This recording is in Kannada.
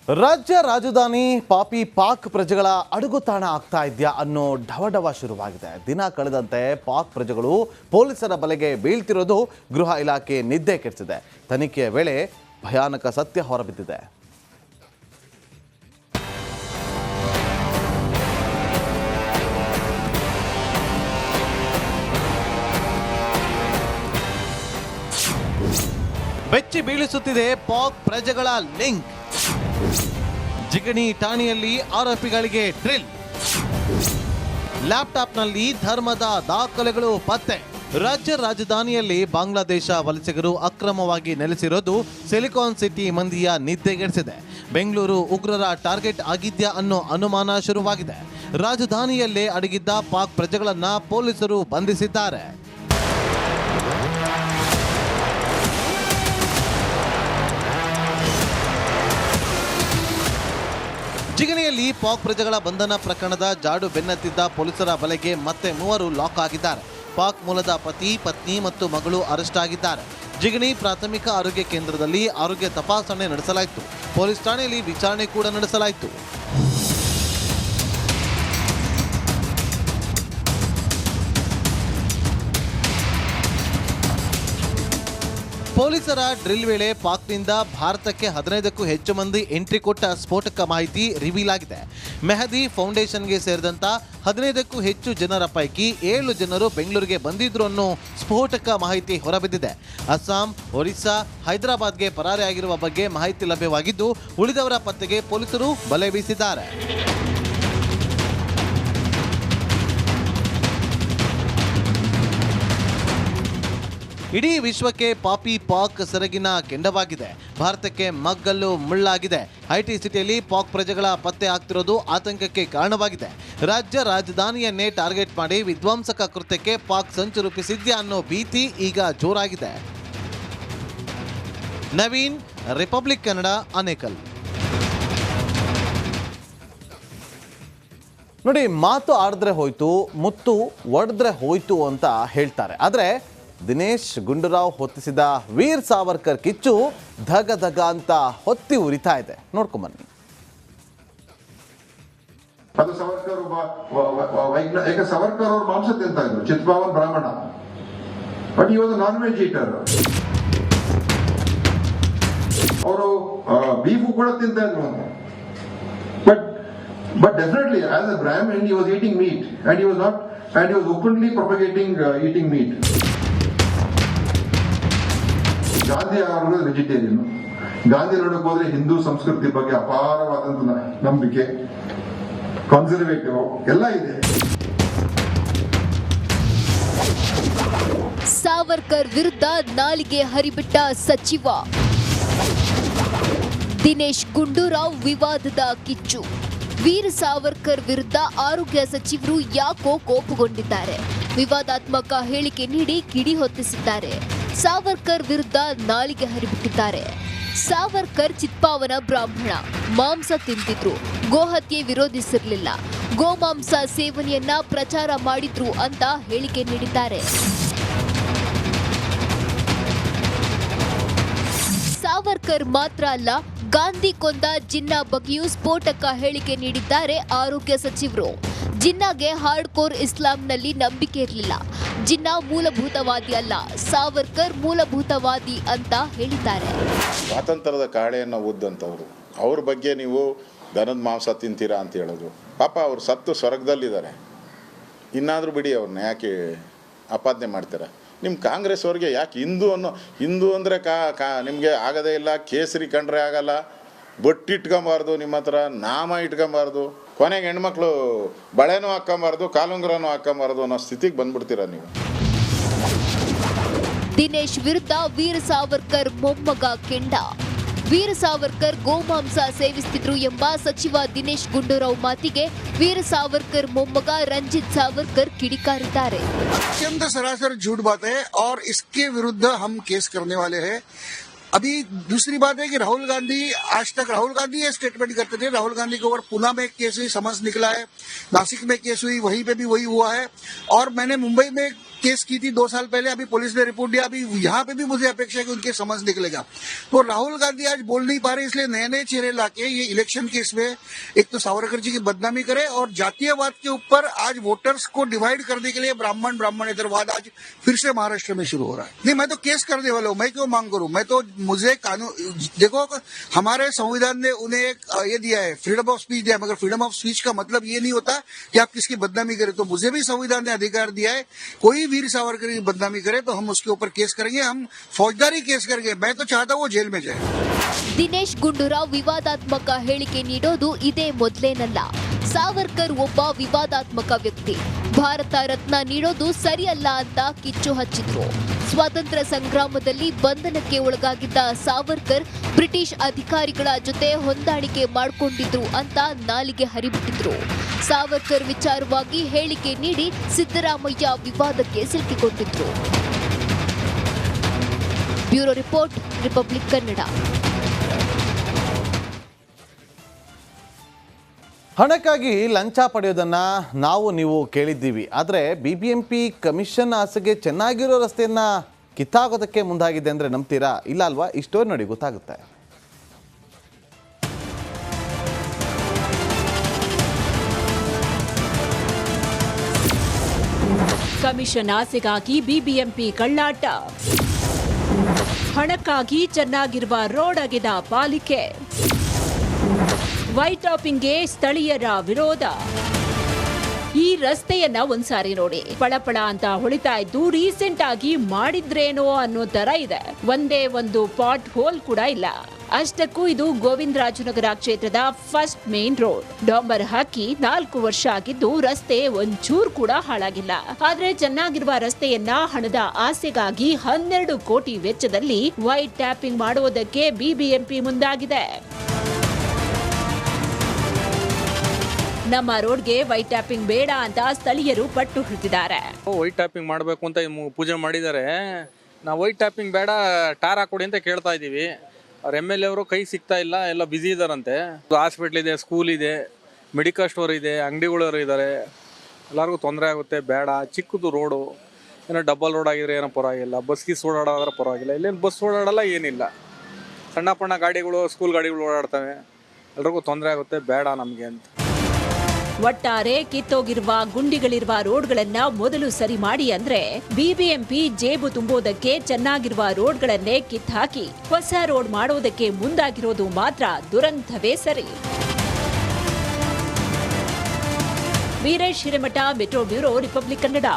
ರಾಜ್ಯ ರಾಜಧಾನಿ ಪಾಪಿ ಪಾಕ್ ಪ್ರಜೆಗಳ ಅಡುಗುತಾಣ ಆಗ್ತಾ ಇದೆಯಾ ಅನ್ನೋ ಢವಢವ ಶುರುವಾಗಿದೆ. ದಿನ ಕಳೆದಂತೆ ಪಾಕ್ ಪ್ರಜೆಗಳು ಪೊಲೀಸರ ಬಲೆಗೆ ಬೀಳ್ತಿರೋದು ಗೃಹ ಇಲಾಖೆ ನಿದ್ದೆ ಕೆಡಿಸಿದೆ. ತನಿಖೆಯ ವೇಳೆ ಭಯಾನಕ ಸತ್ಯ ಹೊರಬಿದ್ದಿದೆ. ಬೆಚ್ಚಿ ಬೀಳಿಸುತ್ತಿದೆ ಪಾಕ್ ಪ್ರಜೆಗಳ ಲಿಂಕ್. ಜಿಗಣಿ ಠಾಣೆಯಲ್ಲಿ ಆರೋಪಿಗಳಿಗೆ ಡ್ರಿಲ್. ಲ್ಯಾಪ್ಟಾಪ್ನಲ್ಲಿ ಧರ್ಮದ ದಾಖಲೆಗಳು ಪತ್ತೆ. ರಾಜ್ಯ ರಾಜಧಾನಿಯಲ್ಲಿ ಬಾಂಗ್ಲಾದೇಶ ವಲಸಿಗರು ಅಕ್ರಮವಾಗಿ ನೆಲೆಸಿರೋದು ಸಿಲಿಕಾನ್ ಸಿಟಿ ಮಂದಿಯ ನಿದ್ದೆಗೆಡಿಸಿದೆ. ಬೆಂಗಳೂರು ಉಗ್ರರ ಟಾರ್ಗೆಟ್ ಆಗಿದ್ಯಾ ಅನ್ನೋ ಅನುಮಾನ ಶುರುವಾಗಿದೆ. ರಾಜಧಾನಿಯಲ್ಲೇ ಅಡಗಿದ್ದ ಪಾಕ್ ಪ್ರಜೆಗಳನ್ನ ಪೊಲೀಸರು ಬಂಧಿಸಿದ್ದಾರೆ. ಜಿಗಣಿಯಲ್ಲಿ ಪಾಕ್ ಪ್ರಜೆಗಳ ಬಂಧನ ಪ್ರಕರಣದ ಜಾಡು ಬೆನ್ನತ್ತಿದ್ದ ಪೊಲೀಸರ ಬಲೆಗೆ ಮತ್ತೆ 3 ಲಾಕ್ ಆಗಿದ್ದಾರೆ. ಪಾಕ್ ಮೂಲದ ಪತಿ, ಪತ್ನಿ ಮತ್ತು ಮಗಳು ಅರೆಸ್ಟ್ ಆಗಿದ್ದಾರೆ. ಜಿಗಣಿ ಪ್ರಾಥಮಿಕ ಆರೋಗ್ಯ ಕೇಂದ್ರದಲ್ಲಿ ಆರೋಗ್ಯ ತಪಾಸಣೆ ನಡೆಸಲಾಯಿತು. ಪೊಲೀಸ್ ಠಾಣೆಯಲ್ಲಿ ವಿಚಾರಣೆ ಕೂಡ ನಡೆಸಲಾಯಿತು. ಪೊಲೀಸರ ಡ್ರಿಲ್ ವೇಳೆ ಪಾಕ್ನಿಂದ ಭಾರತಕ್ಕೆ 15ಕ್ಕೂ ಹೆಚ್ಚು ಮಂದಿ ಎಂಟ್ರಿ ಕೊಟ್ಟ ಸ್ಫೋಟಕ ಮಾಹಿತಿ ರಿವೀಲ್ ಆಗಿದೆ. ಮೆಹದಿ ಫೌಂಡೇಶನ್ಗೆ ಸೇರಿದಂತ 15ಕ್ಕೂ ಹೆಚ್ಚು ಜನರ ಪೈಕಿ 7 ಜನರು ಬೆಂಗಳೂರಿಗೆ ಬಂದಿದ್ರು ಅನ್ನೋ ಸ್ಫೋಟಕ ಮಾಹಿತಿ ಹೊರಬಿದ್ದಿದೆ. ಅಸ್ಸಾಂ, ಒರಿಸ್ಸಾ, ಹೈದರಾಬಾದ್ಗೆ ಪರಾರಿಯಾಗಿರುವ ಬಗ್ಗೆ ಮಾಹಿತಿ ಲಭ್ಯವಾಗಿದ್ದು, ಉಳಿದವರ ಪತ್ತೆಗೆ ಪೊಲೀಸರು ಬಲೆ ಬೀಸಿದ್ದಾರೆ. ಇಡೀ ವಿಶ್ವಕ್ಕೆ ಪಾಪಿ ಪಾಕ್ ಸೆರಗಿನ ಕೆಂಡವಾಗಿದೆ. ಭಾರತಕ್ಕೆ ಮಗ್ಗಲ್ಲು ಮುಳ್ಳಾಗಿದೆ. ಐಟಿ ಸಿಟಿಯಲ್ಲಿ ಪಾಕ್ ಪ್ರಜೆಗಳ ಪತ್ತೆ ಆಗ್ತಿರೋದು ಆತಂಕಕ್ಕೆ ಕಾರಣವಾಗಿದೆ. ರಾಜ್ಯ ರಾಜಧಾನಿಯನ್ನೇ ಟಾರ್ಗೆಟ್ ಮಾಡಿ ವಿಧ್ವಂಸಕ ಕೃತ್ಯಕ್ಕೆ ಪಾಕ್ ಸಂಚು ರೂಪಿಸಿದ್ಯಾ ಅನ್ನೋ ಭೀತಿ ಈಗ ಜೋರಾಗಿದೆ. ನವೀನ್, ರಿಪಬ್ಲಿಕ್ ಕನ್ನಡ, ಆನೇಕಲ್. ನೋಡಿ, ಮಾತು ಆಡಿದ್ರೆ ಹೋಯ್ತು, ಮುತ್ತು ಒಡೆದ್ರೆ ಹೋಯ್ತು ಅಂತ ಹೇಳ್ತಾರೆ. ಆದರೆ ದಿನೇಶ್ ಗುಂಡೂರಾವ್ ಹೊತ್ತಿಸಿದ ವೀರ್ ಸಾವರ್ಕರ್ ಕಿಚ್ಚು ಧಗ ಧಗ ಅಂತ ಹೊತ್ತಿ ಉರಿತಾ ಇದೆ. ನೋಡ್ಕೊಂಬನ್ನಿ. ಅದು ಸಾವರ್ಕರ್ ಯಾಕೆ ಸಾವರ್ಕರ್ ಅವರು ಮಾಂಸ ತಿಂತಾ ಇದ್ರು. ಚಿತ್ಪಾವನ್ ಬ್ರಾಹ್ಮಣ, ಬಟ್ ಈ ಒಂದು ನಾನ್ ವೆಜ್ ಈಟರ್. ಅವರು ಬೀಫು ಕೂಡ ತಿಂತಾ ಇದ್ರು ಅಂತ. But definitely, as a Brahmin, he was eating meat, and he was openly propagating eating meat. Gandhi ಅವರು ವೆಜಿಟೇರಿಯನ್. ಗಾಂಧಿ ನೋಡಕ್ ಹೋದ್ರೆ ಹಿಂದೂ ಸಂಸ್ಕೃತಿ ಬಗ್ಗೆ ಅಪಾರವಾದಂತ ನಂಬಿಕೆ, ಕನ್ಸರ್ವೇಟಿವ್ ಎಲ್ಲ ಇದೆ. ಸಾವರ್ಕರ್ ವಿರುದ್ಧ ನಾಲಿಗೆ ಹರಿಬಿಟ್ಟ ಸಚಿವ ದಿನೇಶ್ ಗುಂಡೂರಾವ್ ವಿವಾದದ ಕಿಚ್ಚು. ವೀರ್ ಸಾವರ್ಕರ್ ವಿರುದ್ಧ ಆರೋಗ್ಯ ಸಚಿವರು ಯಾಕೋ ಕೋಪಗೊಂಡಿದ್ದಾರೆ. ವಿವಾದಾತ್ಮಕ ಹೇಳಿಕೆ ನೀಡಿ ಕಿಡಿ ಹೊತ್ತಿಸಿದ್ದಾರೆ. ಸಾವರ್ಕರ್ ವಿರುದ್ಧ ನಾಲಿಗೆ ಹರಿಬಿಟ್ಟಿದ್ದಾರೆ. ಸಾವರ್ಕರ್ ಚಿತ್ಪಾವನ ಬ್ರಾಹ್ಮಣ, ಮಾಂಸ ತಿಂತಿದ್ರು, ಗೋಹತ್ಯೆ ವಿರೋಧಿಸಿರಲಿಲ್ಲ, ಗೋಮಾಂಸ ಸೇವನೆಯನ್ನ ಪ್ರಚಾರ ಮಾಡಿದ್ರು ಅಂತ ಹೇಳಿಕೆ ನೀಡಿದ್ದಾರೆ. ಸಾವರ್ಕರ್ ಮಾತ್ರ ಅಲ್ಲ, ಗಾಂಧಿ ಕೊಂದ ಜಿನ್ನಾ ಬಗ್ಗೆಯೂ ಸ್ಫೋಟಕ ಹೇಳಿಕೆ ನೀಡಿದ್ದಾರೆ ಆರೋಗ್ಯ ಸಚಿವರು. ಜಿನ್ನಾಗೆ ಹಾರ್ಡ್ ಕೋರ್ ಇಸ್ಲಾಂನಲ್ಲಿ ನಂಬಿಕೆ ಇರಲಿಲ್ಲ. ಜಿನ್ನಾ ಮೂಲಭೂತವಾದಿ ಅಲ್ಲ, ಸಾವರ್ಕರ್ ಮೂಲಭೂತವಾದಿ ಅಂತ ಹೇಳಿದ್ದಾರೆ. ಸ್ವಾತಂತ್ರ್ಯದ ಕಾಳೆಯನ್ನು ಓದಂಥವ್ರು, ಅವ್ರ ಬಗ್ಗೆ ನೀವು ದನದ ಮಾಂಸ ತಿಂತೀರಾ ಅಂತ ಹೇಳೋದು. ಪಾಪ ಅವ್ರು ಸತ್ತು ಸ್ವರ್ಗದಲ್ಲಿದ್ದಾರೆ. ಇನ್ನಾದರೂ ಬಿಡಿ, ಅವ್ರನ್ನ ಯಾಕೆ ಆಪಾದನೆ ಮಾಡ್ತಾರೆ? ನಿಮ್ಮ ಕಾಂಗ್ರೆಸ್ ಅವ್ರಿಗೆ ಯಾಕೆ ಹಿಂದೂ ಅಂದರೆ ನಿಮಗೆ ಆಗೋದೇ ಇಲ್ಲ. ಕೇಸರಿ ಕಂಡ್ರೆ ಆಗಲ್ಲ, ಬೊಟ್ಟು ಇಟ್ಕೊಂಬಾರ್ದು, ನಿಮ್ಮ ಹತ್ರ ನಾಮ ಇಟ್ಕೊಂಬಾರ್ದು, ಕೊನೆಗೆ ಹೆಣ್ಮಕ್ಳು ಬಳೆನೂ ಹಾಕೊಂಬಾರ್ದು, ಕಾಲುಂಗ್ರನೂ ಹಾಕೊಂಬಾರ್ದು ಅನ್ನೋ ಸ್ಥಿತಿಗೆ ಬಂದ್ಬಿಡ್ತೀರ ನೀವು. ದಿನೇಶ್ ವಿರುದ್ಧ ವೀರ್ ಸಾವರ್ಕರ್ ಮೊಮ್ಮಗ ಕೆಂಡ. ವೀರ್ ಸಾವರ್ಕರ್ ಗೋಮಾಂಸ ಸೇವಿಸುತ್ತಿದ್ರು ಎಂಬ ಸಚಿವ ದಿನೇಶ್ ಗುಂಡೂರಾವ್ ಮಾತಿಗೆ ವೀರ್ ಸಾವರ್ಕರ್ ಮೊಮ್ಮಗ ರಂಜಿತ್ ಸಾವರ್ಕರ್ ಕಿಡಿಕಾರಿದ್ದಾರೆ. अत्यंत सरासर झूठ बात है और इसके विरुद्ध हम केस करने वाले हैं. अभी दूसरी बात है कि राहुल गांधी आज तक ये स्टेटमेंट करते थे। राहुल गांधी के ऊपर पुणे में एक केस हुई, समन्स निकला है, नासिक में केस हुई, वहीं पे भी वही हुआ है। और मैंने मुंबई में केस की थी 2 साल पहले, अभी पुलिस ने रिपोर्ट दिया, अभी यहाँ पे भी मुझे अपेक्षा है कि उनके समन्स निकलेगा। तो राहुल गांधी आज बोल नहीं पा रहे, इसलिए नए नए चेहरे लाके ये इलेक्शन केस में एक तो सावरकर जी की बदनामी करे और जातीयवाद के ऊपर आज वोटर्स को डिवाइड करने के लिए ब्राह्मणेतरवाद आज फिर से महाराष्ट्र में शुरू हो रहा है। नहीं, मैं तो केस करने वाला हूँ, मैं क्यों मांग करूँ? मैं तो मुझे कानून, देखो हमारे संविधान ने उन्हें एक ये दिया है, फ्रीडम ऑफ स्पीच दिया है, मगर फ्रीडम ऑफ स्पीच का मतलब ये नहीं होता कि आप किसकी बदनामी करें। तो मुझे भी संविधान ने अधिकार दिया है, कोई वीर सावरकर की बदनामी करे तो हम उसके ऊपर केस करेंगे, हम फौजदारी केस करेंगे। मैं तो चाहता हूँ वो जेल में जाए। ದಿನೇಶ್ ಗುಂಡೂರಾವ್ ವಿವಾದಾತ್ಮಕ ಹೇಳಿಕೆ ನೀಡೋದು ಇದೇ ಮೊದಲೇನಲ್ಲ. ಸಾವರ್ಕರ್ ಒಬ್ಬ ವಿವಾದಾತ್ಮಕ ವ್ಯಕ್ತಿ, ಭಾರತ ರತ್ನ ನೀಡೋದು ಸರಿಯಲ್ಲ ಅಂತ ಕಿಚ್ಚು ಹಚ್ಚಿದ್ರು. ಸ್ವಾತಂತ್ರ್ಯ ಸಂಗ್ರಾಮದಲ್ಲಿ ಬಂಧನಕ್ಕೆ ಒಳಗಾಗಿದ್ದ ಸಾವರ್ಕರ್ ಬ್ರಿಟಿಷ್ ಅಧಿಕಾರಿಗಳ ಜೊತೆ ಹೊಂದಾಣಿಕೆ ಮಾಡಿಕೊಂಡಿದ್ರು ಅಂತ ನಾಲಿಗೆ ಹರಿಬಿಟ್ಟಿದ್ರು. ಸಾವರ್ಕರ್ ವಿಚಾರವಾಗಿ ಹೇಳಿಕೆ ನೀಡಿ ಸಿದ್ದರಾಮಯ್ಯ ವಿವಾದಕ್ಕೆ ಸಿಲುಕಿಕೊಂಡಿದ್ರು. Bureau report, Republic Kannada. ಹಣಕ್ಕಾಗಿ ಲಂಚ ಪಡೆಯೋದನ್ನು ನೀವು ಕೇಳಿದ್ದೀವಿ. ಆದರೆ BBMP ಕಮಿಷನ್ ಆಸೆಗೆ ಚೆನ್ನಾಗಿರೋ ರಸ್ತೆಯನ್ನು ಕಿತ್ತಾಗೋದಕ್ಕೆ ಮುಂದಾಗಿದೆ ಅಂದರೆ ನಂಬ್ತೀರಾ? ಇಲ್ಲ ಅಲ್ವಾ? ಈ ಸ್ಟೋರಿ ನೋಡಿ ಗೊತ್ತಾಗುತ್ತೆ. ಕಮಿಷನ್ ಆಸೆಗಾಗಿ BBMP ಕಳ್ಳಾಟ, ಹಣಕ್ಕಾಗಿ ಚೆನ್ನಾಗಿರುವ ರೋಡ್ ಅಗೆದ ಪಾಲಿಕೆ, ವೈಟ್ ಟಾಪಿಂಗ್ಗೆ ಸ್ಥಳೀಯರ ವಿರೋಧ. ಈ ರಸ್ತೆಯನ್ನ ಒಂದ್ಸಾರಿ ನೋಡಿ, ಪಳಪಳ ಅಂತ ಹೊಳಿತಾ ಇದ್ದು ರೀಸೆಂಟ್ ಆಗಿ ಮಾಡಿದ್ರೇನೋ ಅನ್ನೋ ತರ ಇದೆ. ಒಂದೇ ಒಂದು ಪಾಟ್ ಹೋಲ್ ಕೂಡ ಇಲ್ಲ. ಅಷ್ಟಕ್ಕೂ ಇದು ಗೋವಿಂದರಾಜನಗರ ಕ್ಷೇತ್ರದ ಫಸ್ಟ್ ಮೇನ್ ರೋಡ್. ಡಾಂಬರ್ ಹಾಕಿ 4 ವರ್ಷ ಆಗಿದ್ದು ರಸ್ತೆ ಒಂಚೂರು ಕೂಡ ಹಾಳಾಗಿಲ್ಲ. ಆದ್ರೆ ಚೆನ್ನಾಗಿರುವ ರಸ್ತೆಯನ್ನ ಹಣದ ಆಸೆಗಾಗಿ 12 ಕೋಟಿ ವೆಚ್ಚದಲ್ಲಿ ವೈಟ್ ಟ್ಯಾಪಿಂಗ್ ಮಾಡುವುದಕ್ಕೆ BBMP ಮುಂದಾಗಿದೆ. ನಮ್ಮ ರೋಡ್ಗೆ ವೈಟ್ ಟ್ಯಾಪಿಂಗ್ ಬೇಡ ಅಂತ ಸ್ಥಳೀಯರು ಪಟ್ಟು ಹಿಡಿದಿದ್ದಾರೆ. ವೈಟ್ ಟ್ಯಾಪಿಂಗ್ ಮಾಡಬೇಕು ಅಂತ ಪೂಜೆ ಮಾಡಿದ್ದಾರೆ. ನಾವು ವೈಟ್ ಟ್ಯಾಪಿಂಗ್ ಬೇಡ, ಟಾರ್ ಹಾಕೊಡಿ ಅಂತ ಕೇಳ್ತಾ ಇದ್ದೀವಿ. ಅವ್ರ MLA ಅವರು ಕೈ ಸಿಗ್ತಾ ಇಲ್ಲ, ಎಲ್ಲ ಬ್ಯುಸಿ ಇದ್ದಾರಂತೆ. ಹಾಸ್ಪಿಟ್ಲ್ ಇದೆ, ಸ್ಕೂಲ್ ಇದೆ, ಮೆಡಿಕಲ್ ಸ್ಟೋರ್ ಇದೆ, ಅಂಗಡಿಗಳವರು ಇದ್ದಾರೆ, ಎಲ್ಲರಿಗೂ ತೊಂದರೆ ಆಗುತ್ತೆ. ಬೇಡ, ಚಿಕ್ಕದು ರೋಡು, ಏನೋ ಡಬಲ್ ರೋಡ್ ಆಗಿದ್ರೆ ಏನೋ ಪರವಾಗಿಲ್ಲ, ಬಸ್ ಗೀಸ್ ಓಡಾಡೋದ್ರೆ ಪರವಾಗಿಲ್ಲ. ಇಲ್ಲೇನು ಬಸ್ ಓಡಾಡಲ್ಲ, ಏನಿಲ್ಲ. ಸಣ್ಣ ಪಣ್ಣ ಗಾಡಿಗಳು, ಸ್ಕೂಲ್ ಗಾಡಿಗಳು ಓಡಾಡ್ತವೆ, ಎಲ್ರಿಗೂ ತೊಂದರೆ ಆಗುತ್ತೆ. ಬೇಡ ನಮಗೆ ಅಂತ. ಒಟ್ಟಾರೆ ಕಿತ್ತೋಗಿರುವ ಗುಂಡಿಗಳಿರುವ ರೋಡ್ಗಳನ್ನ ಮೊದಲು ಸರಿ ಮಾಡಿ ಅಂದ್ರೆ BBMP ಜೇಬು ತುಂಬೋದಕ್ಕೆ ಚೆನ್ನಾಗಿರುವ ರೋಡ್ಗಳನ್ನೇ ಕಿತ್ತಾಕಿ ಹೊಸ ರೋಡ್ ಮಾಡೋದಕ್ಕೆ ಮುಂದಾಗಿರೋದು ಮಾತ್ರ ದುರಂತವೇ ಸರಿ. Veeresh Hiremath, metro bureau, republic Kannada.